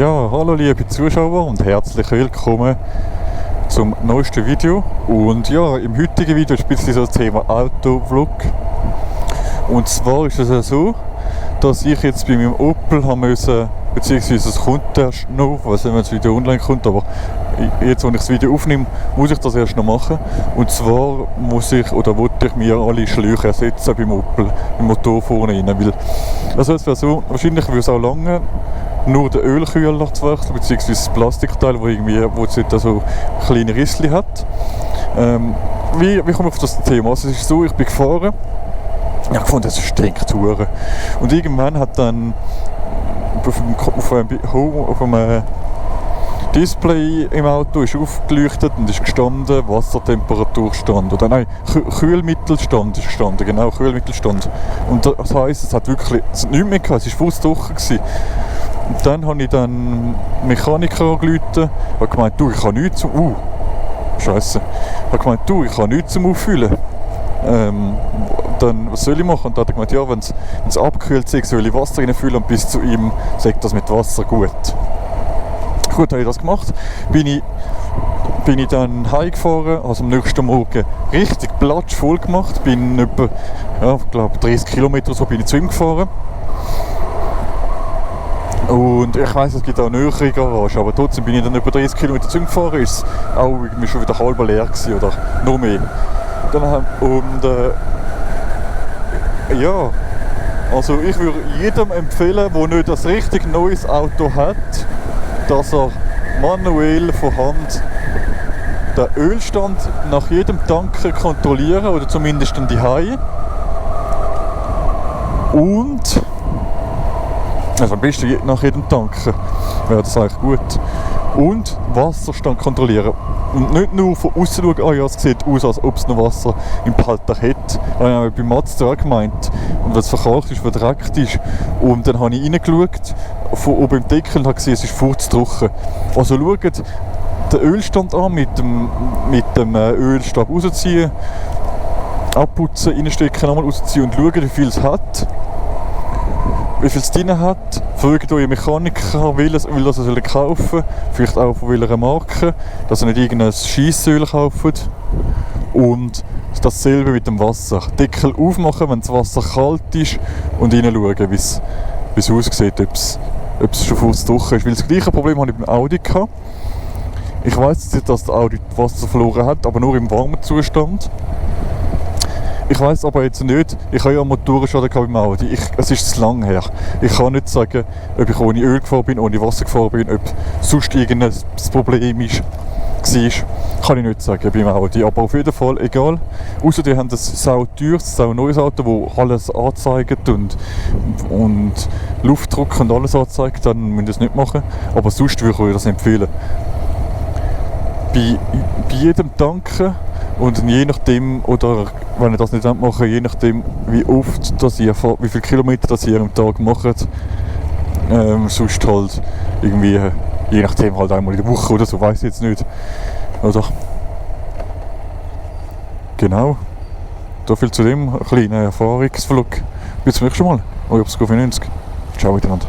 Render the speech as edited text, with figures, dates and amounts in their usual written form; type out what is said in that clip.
Ja, hallo liebe Zuschauer und herzlich willkommen zum neuesten Video. Und ja, im heutigen Video ist ein bisschen so das Thema Autovlog. Und zwar ist es ja so, dass ich jetzt bei meinem Opel haben müssen, beziehungsweise es kommt erst noch, ich weiß nicht, wenn das Video online kommt, aber jetzt, wenn ich das Video aufnehme, muss ich das erst noch machen. Und zwar wollte ich mir alle Schläuche ersetzen beim Opel, im Motor vorne rein, weil also es wäre so, wahrscheinlich würde es auch lange nur den Ölkühler zu wechseln, beziehungsweise das Plastikteil, wo es so kleine Rissli hat. Wie komme ich auf das Thema? Also es ist so, ich bin gefahren, ich habe gefunden, es stinkt hure. Und irgendwann hat dann auf einem Display im Auto ist aufgeleuchtet und ist gestanden, Wassertemperaturstand. Oder nein, Kühlmittelstand ist gestanden, genau, Kühlmittelstand. Und das heisst, es hat nichts mehr gehabt, es war fußtrocken gewesen. Und dann habe ich dann Mechaniker angerufen und gemeint, du, ich habe nichts zum... Scheisse. Ich habe gemeint, du, ich habe nichts zum Auffüllen. Dann, was soll ich machen? Und dann hat er gemeint, ja, wenn es abgekühlt ist, soll ich Wasser reinfüllen und bis zu ihm sagt das mit Wasser gut. Gut, habe ich das gemacht. Bin ich dann heimgefahren, also am nächsten Morgen richtig platschvoll gemacht. Bin etwa, ja, ich glaube 30 Kilometer so bin ich zu ihm gefahren. Und ich weiss, es gibt auch eine nähere Garage, aber trotzdem bin ich dann über 30 Kilometer zu ihm gefahren, ist es auch irgendwie schon wieder halb leer gewesen, oder noch mehr. Ja, also ich würde jedem empfehlen, der nicht ein richtig neues Auto hat, dass er manuell von Hand den Ölstand nach jedem Tanken kontrollieren, oder zumindest dann die Haie. Und also am besten nach jedem Tanken wäre das eigentlich gut. Und Wasserstand kontrollieren. Und nicht nur von außen schauen, ja, es sieht aus, als ob es noch Wasser im Behälter hätte. Das habe ich bei Mazda auch gemeint. Und wenn es verkalkt ist, verdreckt ist. Und dann habe ich reingeschaut, von oben im Deckel und habe gesehen, es ist furztrocken. Also schaut den Ölstand an, mit dem Ölstab rausziehen, abputzen, reinstecken, nochmal rausziehen und schauen, wie viel es hat. Wie viel es drin hat, fragt euren Mechaniker, will das kaufen soll, vielleicht auch von welcher Marke, dass ihr nicht irgendein Scheissöl kauft. Und dasselbe mit dem Wasser. Deckel aufmachen, wenn das Wasser kalt ist und reinschauen, wie es aussieht, ob es schon furztrocken ist. Weil das gleiche Problem hatte ich beim Audi gehabt. Ich weiss nicht, dass der Audi Wasser verloren hat, aber nur im warmen Zustand. Ich weiss aber jetzt nicht, ich habe ja einen Motorenschaden beim Audi, es ist zu lang her. Ich kann nicht sagen, ob ich ohne Öl gefahren bin, ohne Wasser gefahren bin, ob sonst irgendein Problem war. Kann ich nicht sagen beim Audi, aber auf jeden Fall egal. Ausser die haben ein sauteures, neues Auto, das alles anzeigt und Luftdruck und alles anzeigt, dann müsst ihr das nicht machen. Aber sonst würde ich euch das empfehlen. Bei jedem Tanken und je nachdem, oder wenn ihr das nicht machen, je nachdem wie oft das ihr fahrt, wie viele Kilometer das ihr am Tag macht, sonst halt irgendwie, je nachdem halt einmal in der Woche oder so, weiss ich jetzt nicht. Oder? Genau. So viel zu dem kleinen Erfahrungsvlog. Bis zum nächsten Mal. Euer Obsco 95. Ciao miteinander.